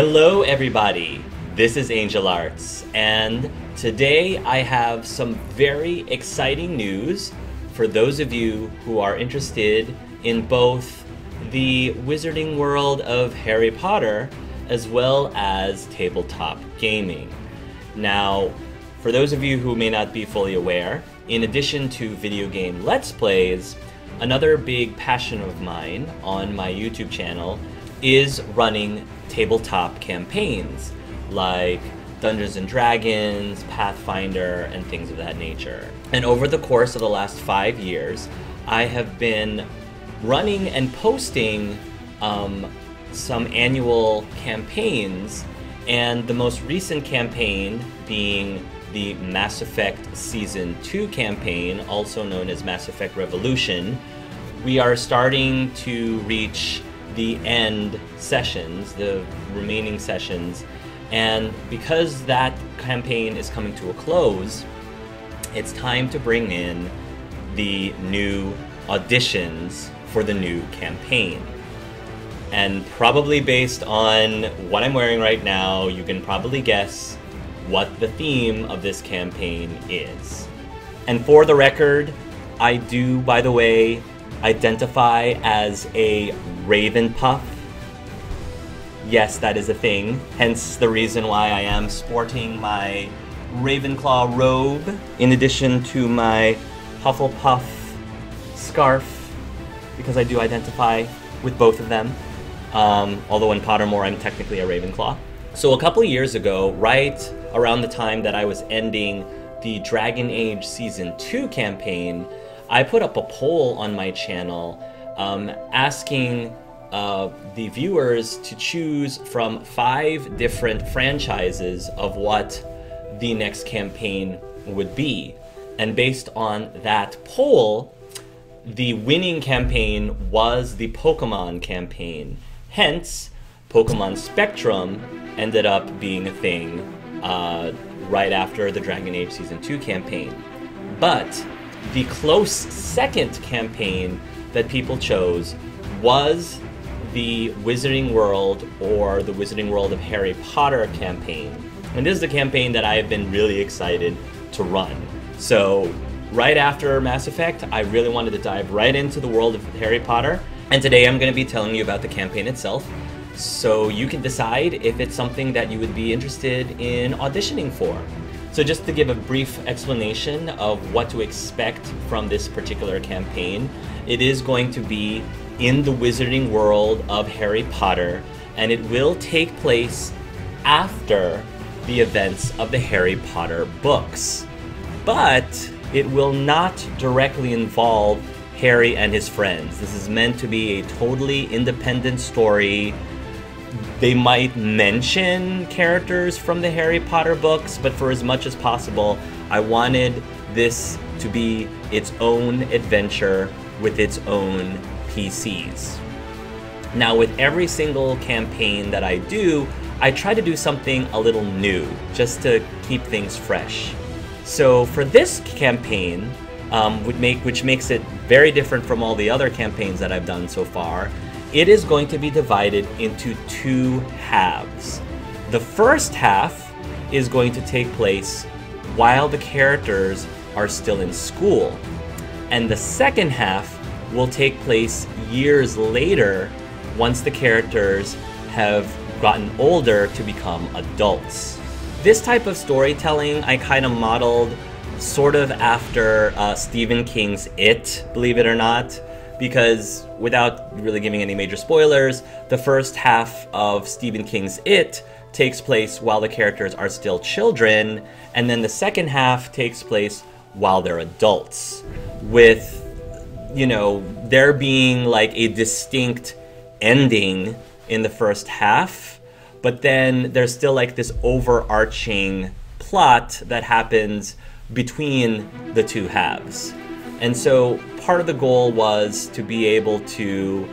Hello everybody, this is Angel Arts, and today I have some very exciting news for those of you who are interested in both the wizarding world of Harry Potter as well as tabletop gaming. Now, for those of you who may not be fully aware, in addition to video game Let's Plays, another big passion of mine on my YouTube channel is running tabletop campaigns like Dungeons and Dragons, Pathfinder, and things of that nature. And over the course of the last 5 years, I have been running and posting some annual campaigns, and the most recent campaign being the Mass Effect Season 2 campaign, also known as Mass Effect Revolution. We are starting to reach the end sessions, the remaining sessions, and because that campaign is coming to a close, it's time to bring in the new auditions for the new campaign. And probably based on what I'm wearing right now, you can probably guess what the theme of this campaign is. And for the record, I do, by the way, identify as a Raven Puff. Yes, that is a thing, hence the reason why I am sporting my Ravenclaw robe in addition to my Hufflepuff scarf, because I do identify with both of them, although in Pottermore I'm technically a Ravenclaw. So a couple of years ago, right around the time that I was ending the Dragon Age Season 2 campaign, I put up a poll on my channel asking the viewers to choose from 5 different franchises of what the next campaign would be. And based on that poll, the winning campaign was the Pokemon campaign. Hence, Pokemon Spectrum ended up being a thing right after the Dragon Age Season 2 campaign. But the close second campaign that people chose was the Wizarding World, or the Wizarding World of Harry Potter campaign. And this is the campaign that I have been really excited to run. So right after Mass Effect, I really wanted to dive right into the world of Harry Potter. And today I'm going to be telling you about the campaign itself, so you can decide if it's something that you would be interested in auditioning for. So just to give a brief explanation of what to expect from this particular campaign, it is going to be in the wizarding world of Harry Potter, and it will take place after the events of the Harry Potter books. But it will not directly involve Harry and his friends. This is meant to be a totally independent story. They might mention characters from the Harry Potter books, but for as much as possible, I wanted this to be its own adventure with its own PCs. Now, with every single campaign that I do, I try to do something a little new, just to keep things fresh. So for this campaign, which makes it very different from all the other campaigns that I've done so far, it is going to be divided into 2 halves. The first half is going to take place while the characters are still in school, and the second half will take place years later once the characters have gotten older to become adults. This type of storytelling I kind of modeled sort of after Stephen King's It, believe it or not, because without really giving any major spoilers, the first half of Stephen King's It takes place while the characters are still children, and then the second half takes place while they're adults, with, you know, there being like a distinct ending in the first half, but then there's still like this overarching plot that happens between the 2 halves. And so part of the goal was to be able to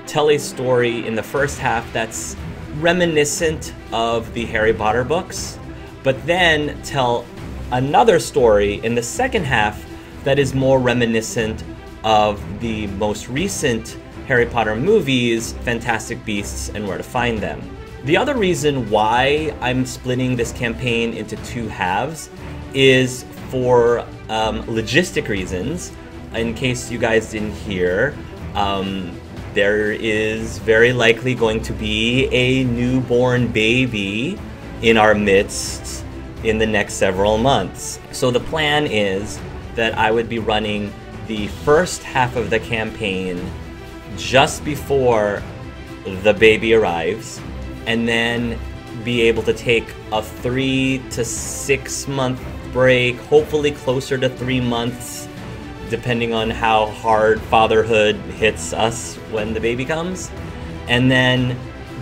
tell a story in the first half that's reminiscent of the Harry Potter books, but then tell another story in the second half that is more reminiscent of the most recent Harry Potter movies, Fantastic Beasts and Where to Find Them. The other reason why I'm splitting this campaign into 2 halves is for logistic reasons. In case you guys didn't hear, there is very likely going to be a newborn baby in our midst in the next several months. So the plan is that I would be running the first half of the campaign just before the baby arrives, and then be able to take a 3 to 6 month break, hopefully closer to 3 months, depending on how hard fatherhood hits us when the baby comes. And then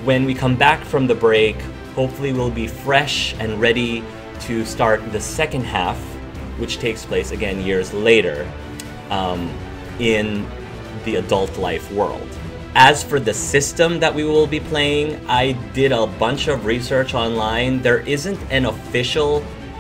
when we come back from the break, hopefully we'll be fresh and ready to start the second half, which takes place again years later in the adult life world. As for the system that we will be playing, I did a bunch of research online. There isn't an official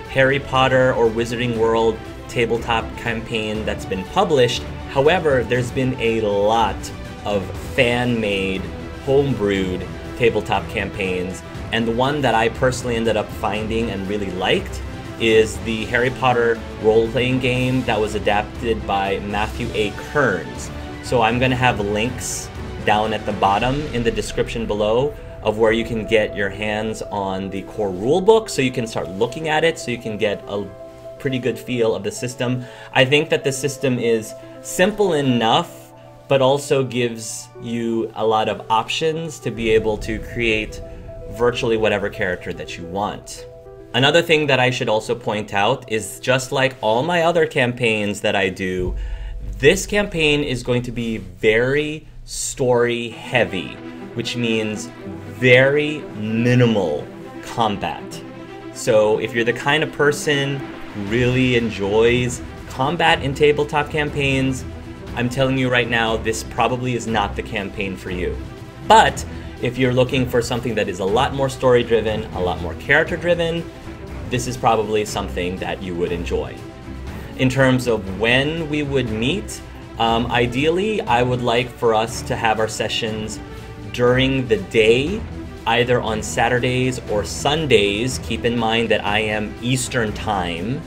Harry Potter or Wizarding World tabletop campaign that's been published. However, there's been a lot of fan-made, homebrewed tabletop campaigns, and the one that I personally ended up finding and really liked is the Harry Potter role-playing game that was adapted by Matthew A. Kearns. So I'm going to have links down at the bottom in the description below of where you can get your hands on the core rulebook, so you can start looking at it, so you can get a pretty good feel of the system. I think that the system is simple enough, but also gives you a lot of options to be able to create virtually whatever character that you want. Another thing that I should also point out is, just like all my other campaigns that I do, this campaign is going to be very story heavy, which means very minimal combat. So if you're the kind of person who really enjoys combat in tabletop campaigns, I'm telling you right now, this probably is not the campaign for you. But if you're looking for something that is a lot more story driven, a lot more character driven, this is probably something that you would enjoy. In terms of when we would meet, ideally I would like for us to have our sessions during the day, either on Saturdays or Sundays. Keep in mind that I am Eastern time.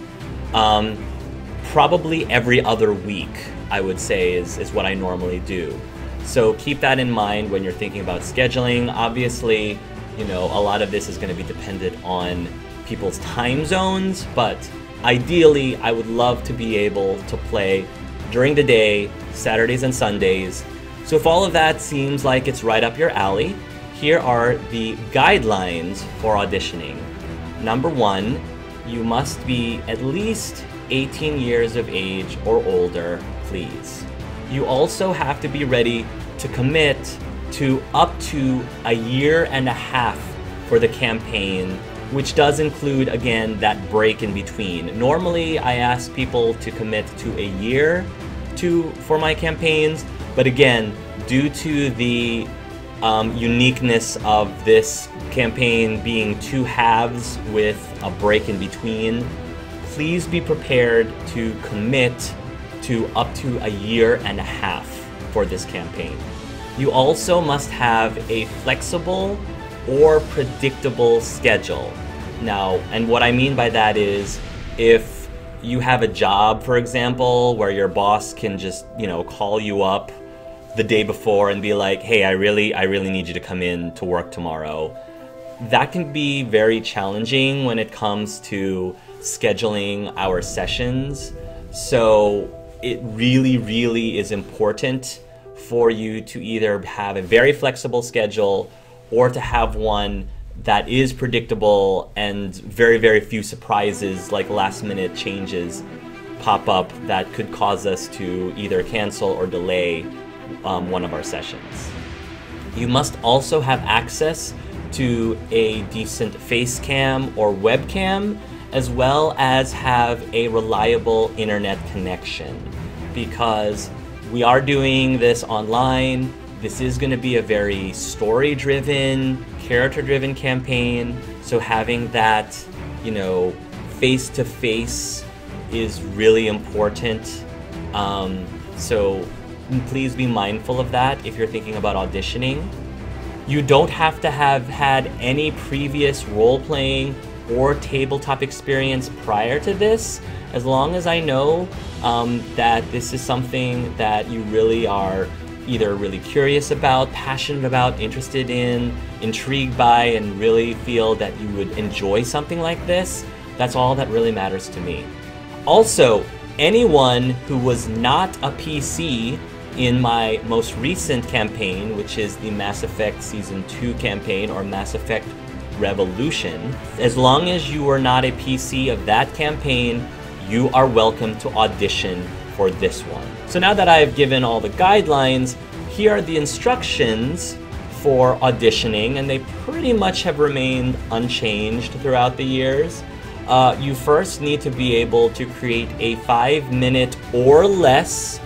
Probably every other week, I would say, is what I normally do. So keep that in mind when you're thinking about scheduling. Obviously, you know, a lot of this is going to be dependent on people's time zones, but ideally I would love to be able to play during the day, Saturdays and Sundays. So if all of that seems like it's right up your alley, here are the guidelines for auditioning. Number 1, you must be at least 18 years of age or older, please. You also have to be ready to commit to up to a year and a half for the campaign, which does include, again, that break in between. Normally, I ask people to commit to a year for my campaigns, but again, due to the uniqueness of this campaign being 2 halves with a break in between, please be prepared to commit to up to a year and a half for this campaign. You also must have a flexible or predictable schedule. Now, and what I mean by that is, if you have a job, for example, where your boss can just, you know, call you up the day before and be like, hey, I really need you to come in to work tomorrow. That can be very challenging when it comes to scheduling our sessions. So it really is important for you to either have a very flexible schedule or to have one that is predictable and very few surprises, like last minute changes, pop up that could cause us to either cancel or delay one of our sessions. You must also have access to a decent Facecam or webcam, as well as have a reliable internet connection, because we are doing this online. This is going to be a very story-driven, character-driven campaign, so having that, you know, face-to-face is really important. So please be mindful of that if you're thinking about auditioning. You don't have to have had any previous role-playing or tabletop experience prior to this, as long as I know that this is something that you really are either really curious about, passionate about, interested in, intrigued by, and really feel that you would enjoy something like this. That's all that really matters to me. Also, anyone who was not a PC in my most recent campaign, which is the Mass Effect Season 2 campaign, or Mass Effect Revolution, as long as you are not a PC of that campaign, you are welcome to audition for this one. So now that I've given all the guidelines, here are the instructions for auditioning, and they pretty much have remained unchanged throughout the years. You first need to be able to create a 5-minute or less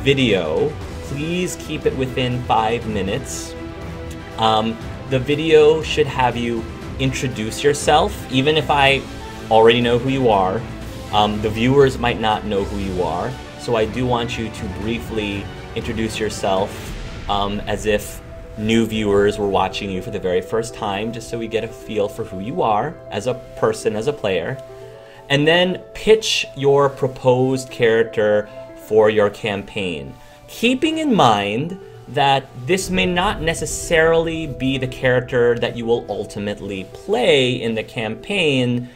video. Please keep it within 5 minutes. The video should have you introduce yourself, even if I already know who you are. The viewers might not know who you are, so I do want you to briefly introduce yourself as if new viewers were watching you for the very first time, just so we get a feel for who you are as a person, as a player. And then pitch your proposed character for your campaign, keeping in mind that this may not necessarily be the character that you will ultimately play in the campaign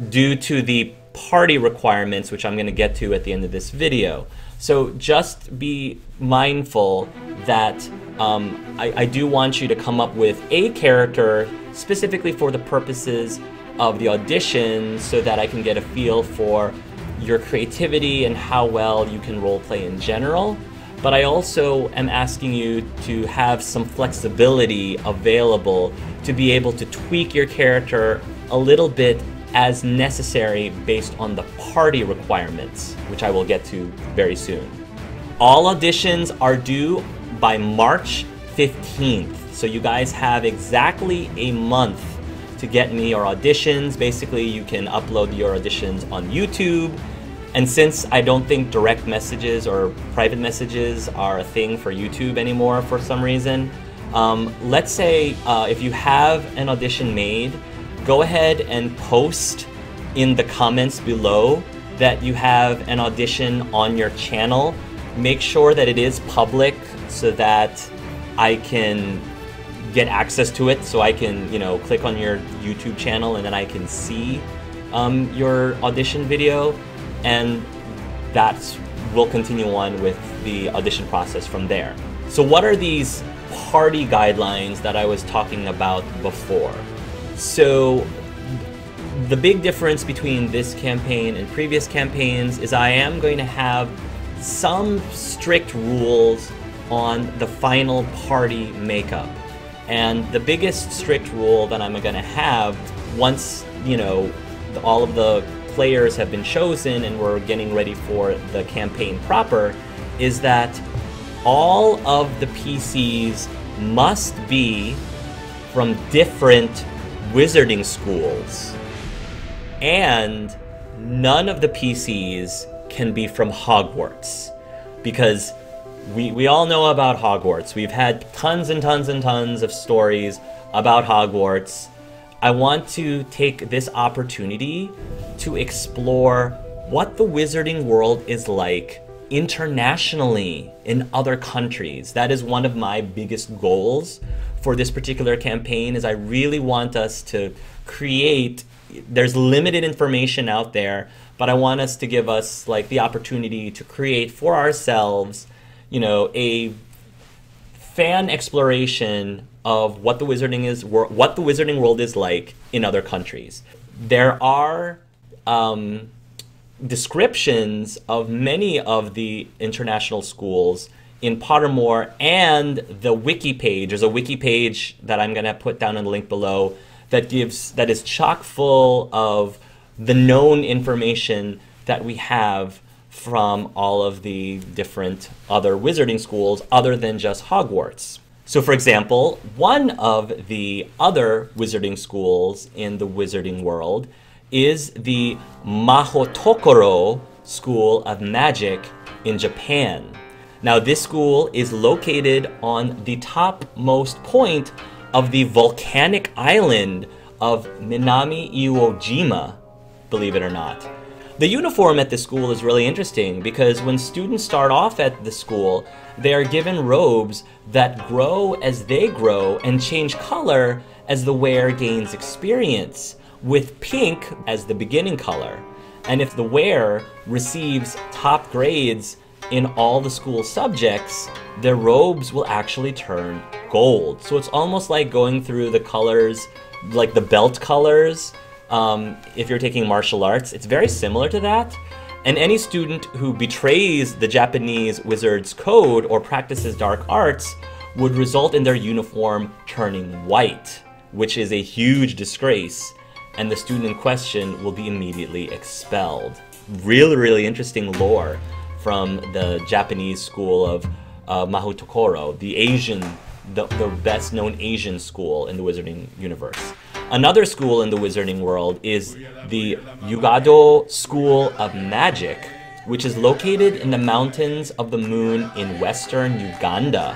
due to the party requirements, which I'm going to get to at the end of this video. So just be mindful that I do want you to come up with a character specifically for the purposes of the audition, so that I can get a feel for your creativity and how well you can roleplay in general. But I also am asking you to have some flexibility available to be able to tweak your character a little bit as necessary based on the party requirements, which I will get to very soon. All auditions are due by March 15th, so you guys have exactly a month to get me your auditions. Basically, you can upload your auditions on YouTube. And since I don't think direct messages or private messages are a thing for YouTube anymore for some reason, let's say if you have an audition made, go ahead and post in the comments below that you have an audition on your channel. Make sure that it is public so that I can get access to it, so I can, click on your YouTube channel and then I can see your audition video. And we'll continue on with the audition process from there. So what are these party guidelines that I was talking about before? So the big difference between this campaign and previous campaigns is I am going to have some strict rules on the final party makeup. And the biggest strict rule that I'm going to have once, all of the players have been chosen and we're getting ready for the campaign proper, is that all of the PCs must be from different wizarding schools, and none of the PCs can be from Hogwarts, because we all know about Hogwarts. We've had tons and tons and tons of stories about Hogwarts. I want to take this opportunity to explore what the wizarding world is like internationally in other countries. That is one of my biggest goals for this particular campaign, is I really want us to create, there's limited information out there, but I want us to give us the opportunity to create for ourselves, a fan exploration of what the wizarding world is like in other countries. There are descriptions of many of the international schools in Pottermore, and the wiki page. There's a wiki page that I'm going to put down in the link below that is chock full of the known information that we have from all of the different other wizarding schools other than just Hogwarts. So for example, one of the other wizarding schools in the wizarding world is the Mahoutokoro School of Magic in Japan. Now this school is located on the topmost point of the volcanic island of Minami Iwo Jima, believe it or not. The uniform at the school is really interesting because when students start off at the school, they are given robes that grow as they grow and change color as the wearer gains experience, with pink as the beginning color. And if the wearer receives top grades in all the school subjects, their robes will actually turn gold. So it's almost like going through the colors, like the belt colors. If you're taking martial arts, it's very similar to that. And any student who betrays the Japanese wizard's code or practices dark arts would result in their uniform turning white, which is a huge disgrace, and the student in question will be immediately expelled. Really, really interesting lore from the Japanese school of Mahoutokoro, the best known Asian school in the wizarding universe. Another school in the wizarding world is the Yugado School of Magic, which is located in the mountains of the moon in western Uganda.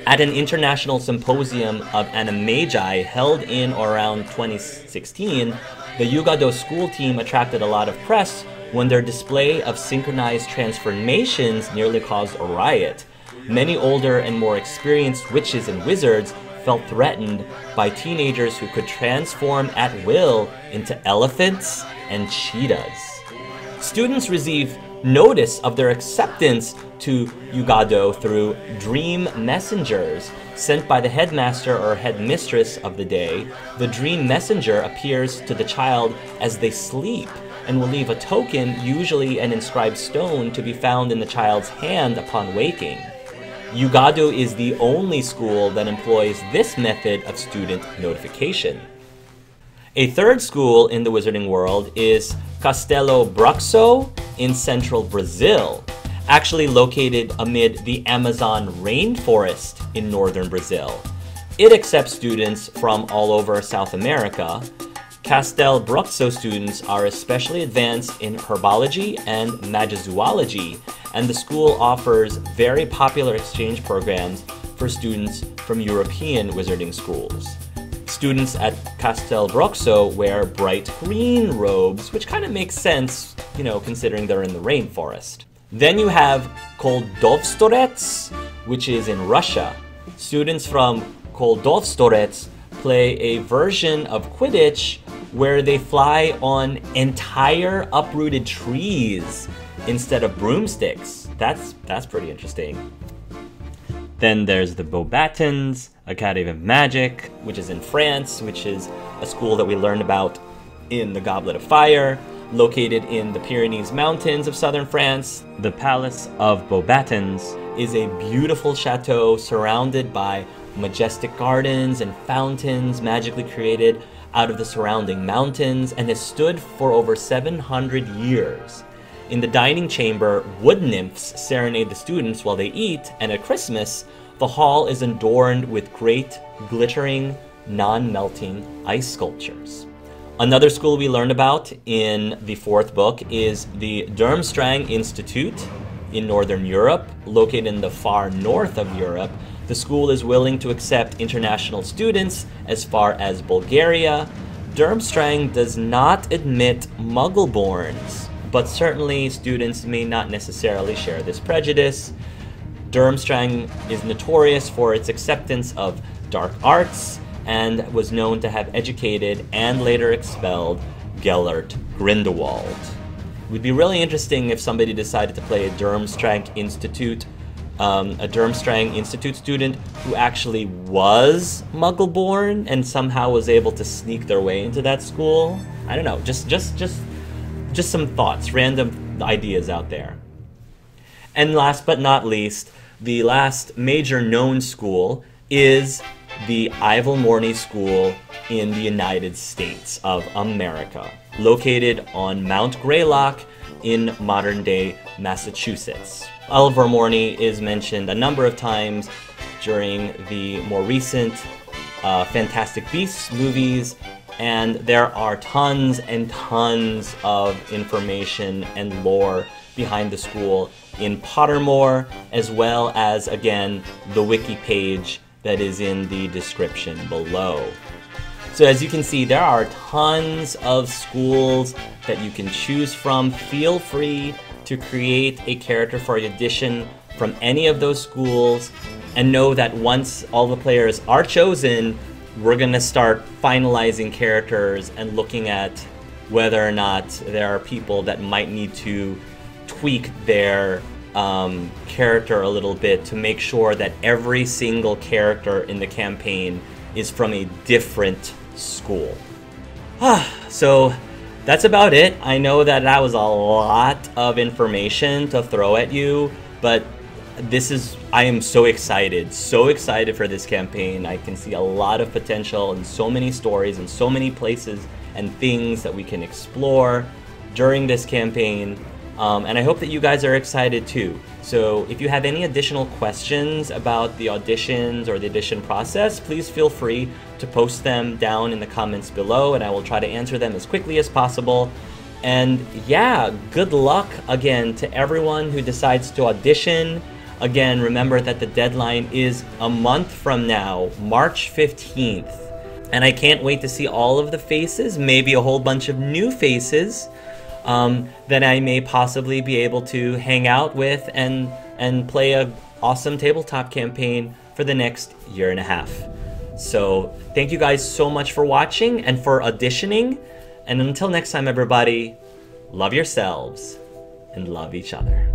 At an international symposium of animagi held in or around 2016, the Yugado school team attracted a lot of press when their display of synchronized transformations nearly caused a riot. Many older and more experienced witches and wizards felt threatened by teenagers who could transform at will into elephants and cheetahs. Students receive notice of their acceptance to Yugado through dream messengers sent by the headmaster or headmistress of the day. The dream messenger appears to the child as they sleep and will leave a token, usually an inscribed stone, to be found in the child's hand upon waking. Yugado is the only school that employs this method of student notification. A third school in the wizarding world is Castelo Bruxo in central Brazil, actually located amid the Amazon rainforest in northern Brazil. It accepts students from all over South America. Castelo Bruxo students are especially advanced in herbology and magizoology, and the school offers very popular exchange programs for students from European wizarding schools. Students at Castelo Bruxo wear bright green robes, which kind of makes sense, considering they're in the rainforest. Then you have Koldovstorets, which is in Russia. Students from Koldovstorets play a version of Quidditch where they fly on entire uprooted trees instead of broomsticks. That's pretty interesting. Then there's the Beauxbatons Academy of Magic, which is in France, which is a school that we learned about in the Goblet of Fire, located in the Pyrenees Mountains of southern France. The Palace of Beauxbatons is a beautiful chateau surrounded by majestic gardens and fountains magically created out of the surrounding mountains, and has stood for over 700 years. In the dining chamber, wood nymphs serenade the students while they eat, and at Christmas, the hall is adorned with great, glittering, non-melting ice sculptures. Another school we learned about in the fourth book is the Durmstrang Institute in Northern Europe, located in the far north of Europe. The school is willing to accept international students as far as Bulgaria. Durmstrang does not admit Muggle-borns, but certainly students may not necessarily share this prejudice. Durmstrang is notorious for its acceptance of dark arts and was known to have educated and later expelled Gellert Grindelwald. It would be really interesting if somebody decided to play a Durmstrang Institute student who actually was Muggle-born and somehow was able to sneak their way into that school. I don't know, just some thoughts, random ideas out there. And last but not least, the last major known school is the Ivalmorny School in the United States of America, located on Mount Greylock in modern-day Massachusetts. Ivalmorny is mentioned a number of times during the more recent Fantastic Beasts movies, and there are tons and tons of information and lore behind the school in Pottermore, as well as, again, the wiki page that is in the description below. So as you can see, there are tons of schools that you can choose from. Feel free to create a character for Audition from any of those schools, and know that once all the players are chosen, we're gonna start finalizing characters and looking at whether or not there are people that might need to tweak their character a little bit to make sure that every single character in the campaign is from a different school. So that's about it. I know that that was a lot of information to throw at you, but I am so excited for this campaign. I can see a lot of potential and so many stories and so many places and things that we can explore during this campaign. And I hope that you guys are excited too. So if you have any additional questions about the auditions or the audition process, please feel free to post them down in the comments below, and I will try to answer them as quickly as possible. And yeah, good luck again to everyone who decides to audition. Again, remember that the deadline is a month from now, March 15th. And I can't wait to see all of the faces, maybe a whole bunch of new faces that I may possibly be able to hang out with and play a awesome tabletop campaign for the next year and a half. So thank you guys so much for watching and for auditioning. And until next time, everybody, love yourselves and love each other.